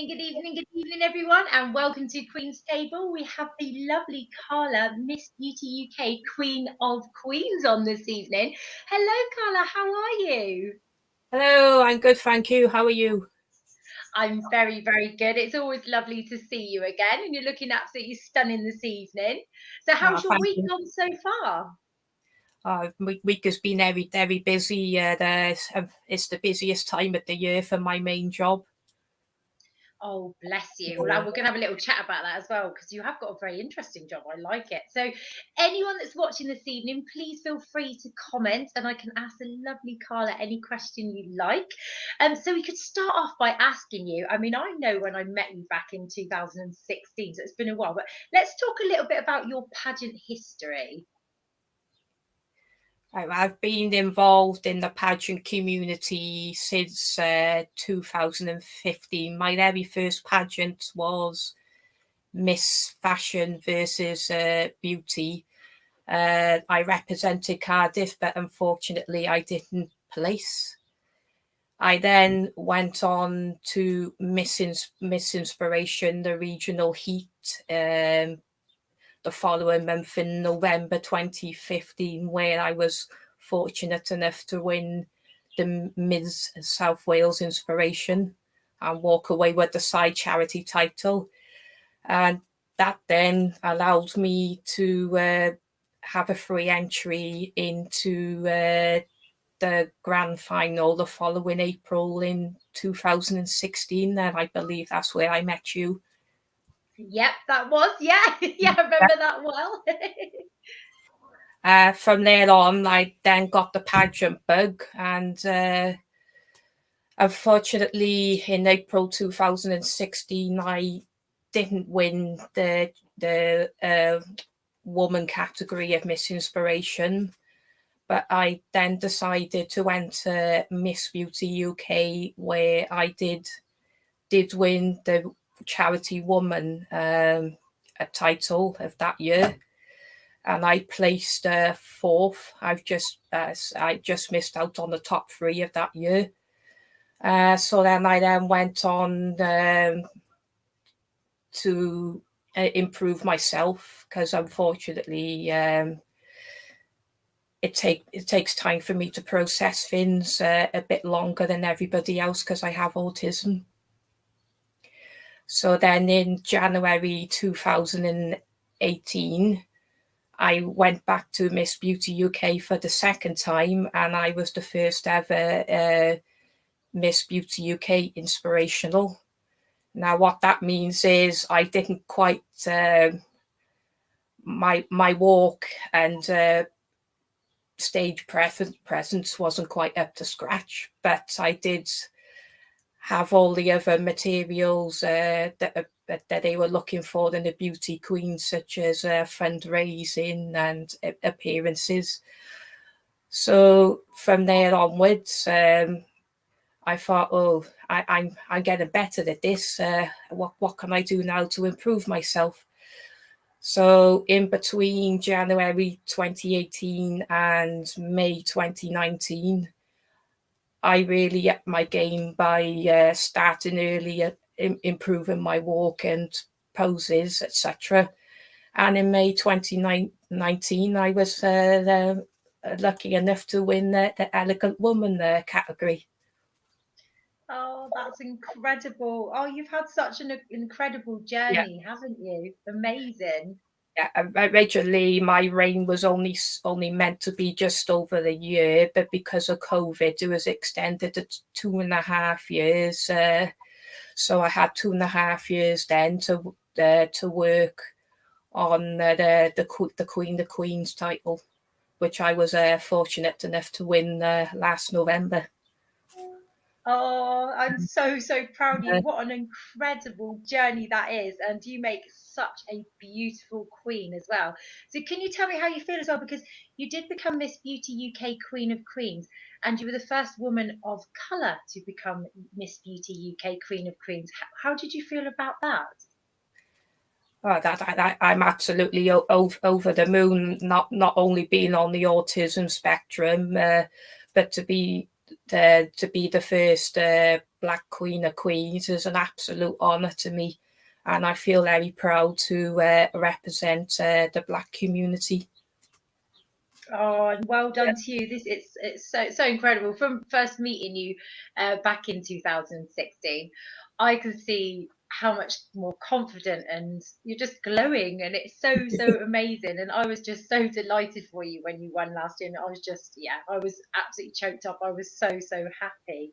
good evening, everyone, and welcome to Queen's Table. We have the lovely Carla, Miss Beauty UK Queen of Queens, on this evening. Hello, Carla, how are you? Hello, I'm good, thank you. How are you? I'm very, very good. It's always lovely to see you again, and you're looking absolutely stunning this evening. So, how's your Thank week you. gone so far? Week has been very busy. It's the busiest time of the year for my main job. Oh, bless you. Well, we're going to have a little chat about that as well, because you have got a very interesting job. I like it. So, anyone that's watching this evening, please feel free to comment and I can ask the lovely Carla any question you like. So, we could start off by asking you. I mean, I know when I met you back in 2016, so it's been a while, but let's talk a little bit about your pageant history. I've been involved in the pageant community since 2015. My very first pageant was Miss Fashion versus Beauty. I represented Cardiff, but unfortunately I didn't place. I then went on to Miss Inspiration, the regional heat, the following month in November 2015, where I was fortunate enough to win the Miss South Wales Inspiration and walk away with the side charity title. And that then allowed me to have a free entry into the grand final the following April in 2016, and I believe that's where I met you. Yep, that was, yeah, yeah, I remember that well. From there on, I then got the pageant bug, and unfortunately, in April 2016, I didn't win the woman category of Miss Inspiration. But I then decided to enter Miss Beauty UK, where I did win the charity woman a title of that year, and I placed fourth. I just missed out on the top three of that year. So then I went on to improve myself, because unfortunately it takes time for me to process things a bit longer than everybody else, because I have autism. So then in January 2018, I went back to Miss Beauty UK for the second time, and I was the first ever Miss Beauty UK Inspirational. Now, what that means is I didn't quite my walk and stage presence wasn't quite up to scratch, but I did have all the other materials that they were looking for in a beauty queen, such as fundraising and appearances. So from there onwards, I thought, oh, I'm getting better at this. What can I do now to improve myself? So in between January 2018 and May 2019, I really upped my game by starting early, improving my walk and poses, etc. And in May 2019, I was lucky enough to win the Elegant Woman category. Oh, that's incredible. Oh, you've had such an incredible journey, haven't you? Amazing. Yeah, originally my reign was only meant to be just over a year, but because of COVID, it was extended to 2.5 years. So I had 2.5 years then to work on the Queen of Queens title, which I was fortunate enough to win last November. Oh, I'm so, so proud of you. What an incredible journey that is. And you make such a beautiful queen as well. So, can you tell me how you feel as well? Because you did become Miss Beauty UK Queen of Queens, and you were the first woman of colour to become Miss Beauty UK Queen of Queens. How did you feel about that? Oh, I'm absolutely over the moon. Not only being on the autism spectrum, but to be to be the first Black Queen of Queens is an absolute honour to me, and I feel very proud to represent the Black community. Oh, and well done to you. It's so incredible. From first meeting you back in 2016, I can see how much more confident, and you're just glowing, and it's so amazing. And I was just so delighted for you when you won last year. And I was just, yeah, I was absolutely choked up. I was so happy.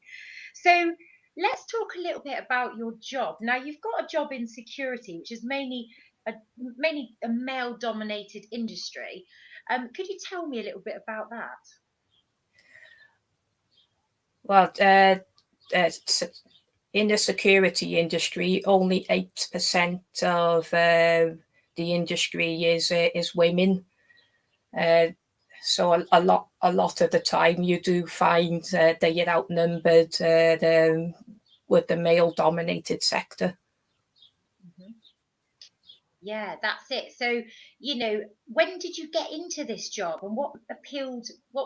So let's talk a little bit about your job. Now you've got a job in security, which is mainly a male dominated industry. Could you tell me a little bit about that? Well, in the security industry, only 8% of the industry is women. So a lot of the time, you do find that you're outnumbered with the male-dominated sector. Mm-hmm. Yeah, that's it. So, when did you get into this job, and what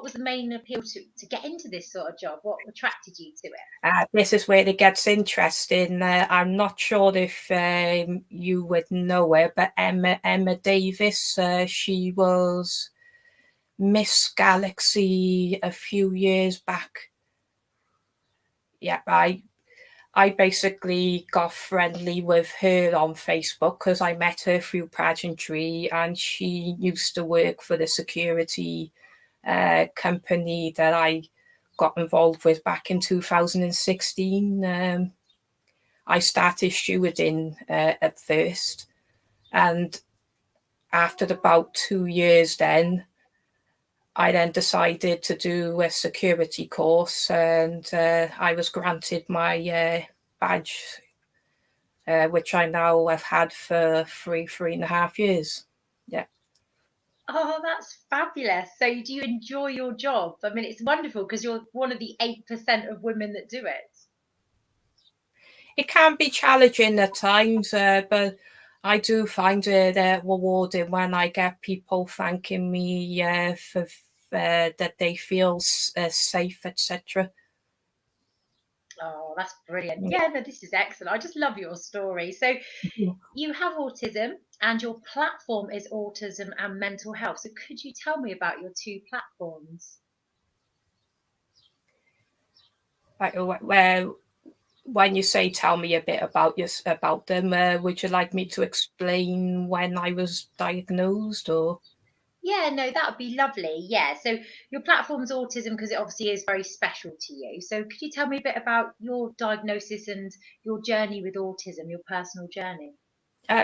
was the main appeal to get into this sort of job? What attracted you to it? This is where it gets interesting. I'm not sure if you would know her, but Emma Davis, she was Miss Galaxy a few years back. Yeah, I basically got friendly with her on Facebook because I met her through pageantry, and she used to work for the security company that I got involved with back in 2016. I started stewarding at first, and after about 2 years I then decided to do a security course, and I was granted my badge, which I now have had for 3.5 years. Yeah. Oh, that's fabulous. So, do you enjoy your job? I mean, it's wonderful because you're one of the 8% of women that do it. It can be challenging at times, but I do find it rewarding when I get people thanking me for that they feel safe, etc. Oh, that's brilliant. Yeah, no, this is excellent. I just love your story. So, Yeah. you have autism, and your platform is autism and mental health. So, could you tell me about your two platforms? Well, when you say tell me a bit about them, would you like me to explain when I was diagnosed, or? Yeah, no, that would be lovely. Yeah. So, your platform's autism because it obviously is very special to you. So, could you tell me a bit about your diagnosis and your journey with autism, your personal journey?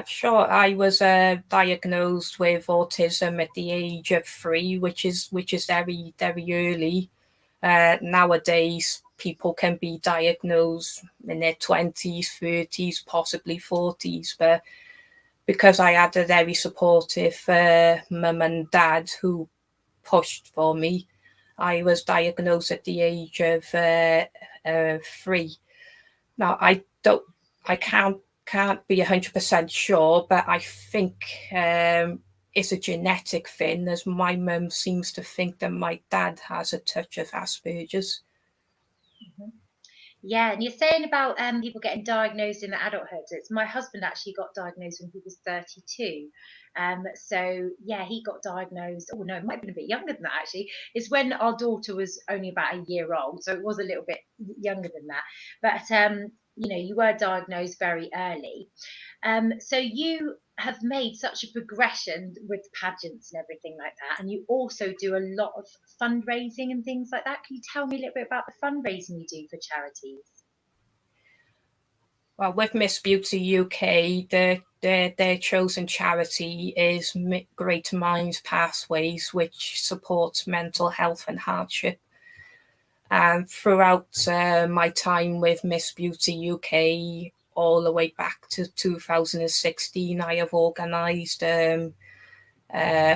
Sure. I was diagnosed with autism at the age of 3, which is very early. Nowadays, people can be diagnosed in their 20s, 30s, possibly 40s, but because I had a very supportive mum and dad who pushed for me, I was diagnosed at the age of 3. Now, I can't be 100% sure, but I think it's a genetic thing, as my mum seems to think that my dad has a touch of Asperger's. Mhm. Yeah, and you're saying about people getting diagnosed in adulthood. It's my husband actually got diagnosed when he was 32. So yeah, he got diagnosed. Oh no, it might have been a bit younger than that actually. It's when our daughter was only about a year old, so it was a little bit younger than that. But you were diagnosed very early. So you have made such a progression with pageants and everything like that, and you also do a lot of fundraising and things like that. Can you tell me a little bit about the fundraising you do for charities? Well, with Miss Beauty UK, their chosen charity is Great Minds Pathways, which supports mental health and hardship. And throughout my time with Miss Beauty UK, all the way back to 2016, I have organised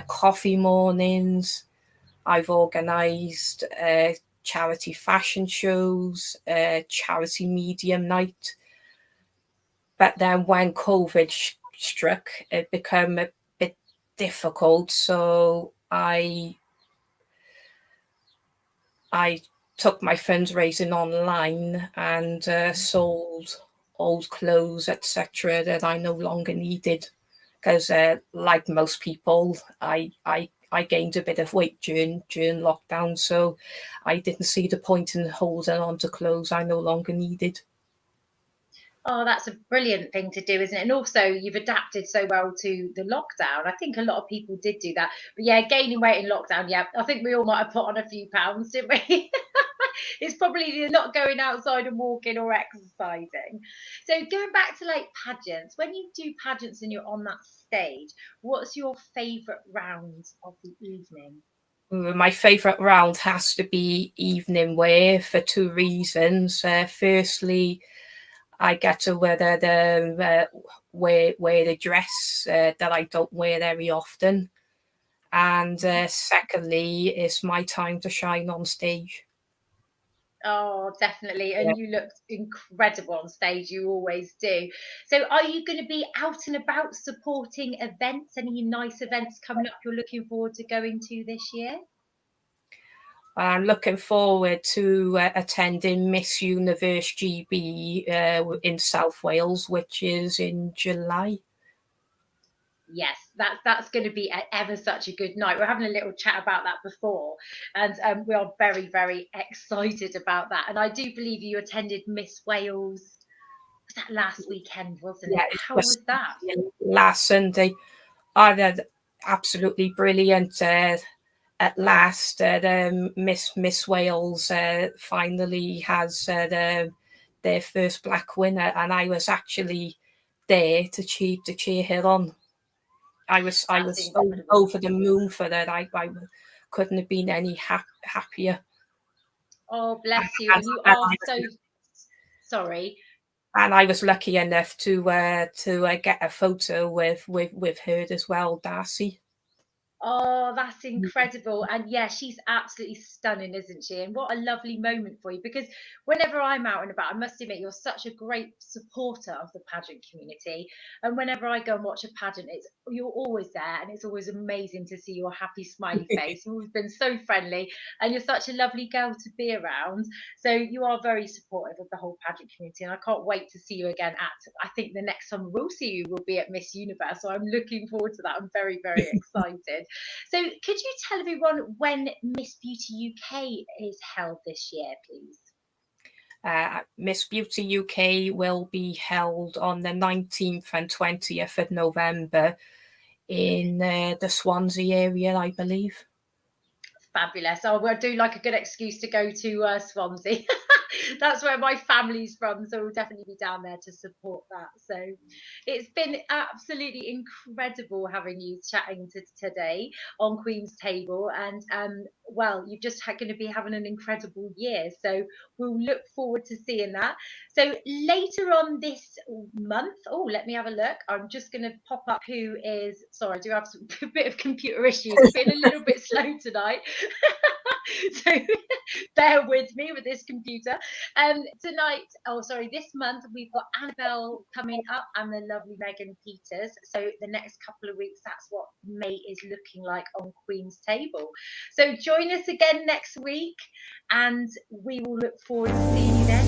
coffee mornings. I've organised charity fashion shows, charity medium night. But then when COVID struck, it became a bit difficult. So I took my fundraising online and sold old clothes, etc., that I no longer needed. Because, like most people, I gained a bit of weight during lockdown, so I didn't see the point in holding on to clothes I no longer needed. Oh, that's a brilliant thing to do, isn't it? And also, you've adapted so well to the lockdown. I think a lot of people did do that. But yeah, gaining weight in lockdown, yeah, I think we all might have put on a few pounds, didn't we? It's probably the not going outside and walking or exercising. So going back to like pageants, when you do pageants and you're on that stage, what's your favourite round of the evening? My favourite round has to be evening wear for two reasons. Firstly, I get to wear wear the dress that I don't wear very often, and secondly, it's my time to shine on stage. Oh, definitely. Yeah. And you looked incredible on stage. You always do. So, are you going to be out and about supporting events? Any nice events coming up you're looking forward to going to this year? I'm looking forward to attending Miss Universe GB in South Wales, which is in July. Yes, that's going to be ever such a good night. We're having a little chat about that before, and we are very, very excited about that. And I do believe you attended Miss Wales. Was that last weekend, wasn't Yeah, it? it How was was that? last Sunday. I had absolutely brilliant. At last, Miss Wales finally has their first black winner, and I was actually there to cheer her on. I That's was so incredible. over the moon for that. I couldn't have been any happier. Oh, And, bless you. And you are so sorry. and I was lucky enough to get a photo with her as well, Darcy. Oh, that's incredible. And yeah, she's absolutely stunning, isn't she? And what a lovely moment for you. Because whenever I'm out and about, I must admit, you're such a great supporter of the pageant community. And whenever I go and watch a pageant, you're always there, and it's always amazing to see your happy, smiley face. You've always been so friendly, and you're such a lovely girl to be around. So you are very supportive of the whole pageant community, and I can't wait to see you again at. I think the next time we'll see you will be at Miss Universe. So I'm looking forward to that. I'm very, very excited. So, could you tell everyone when Miss Beauty UK is held this year, please? Miss Beauty UK will be held on the 19th and 20th of November in the Swansea area, I believe. Fabulous. Oh, I do like a good excuse to go to Swansea. That's where my family's from, so we'll definitely be down there to support that. So it's been absolutely incredible having you chatting today on Queen's Table, and well, you're just going to be having an incredible year. So we'll look forward to seeing that. So later on this month, oh, let me have a look. I'm just going to pop up who is. Sorry, I do have a bit of computer issues. I've been a little bit slow tonight. So bear with me with this computer. Tonight, oh sorry, this month we've got Annabelle coming up and the lovely Megan Peters. So the next couple of weeks, that's what May is looking like on Queen's Table. So join us again next week, and we will look forward to seeing you then.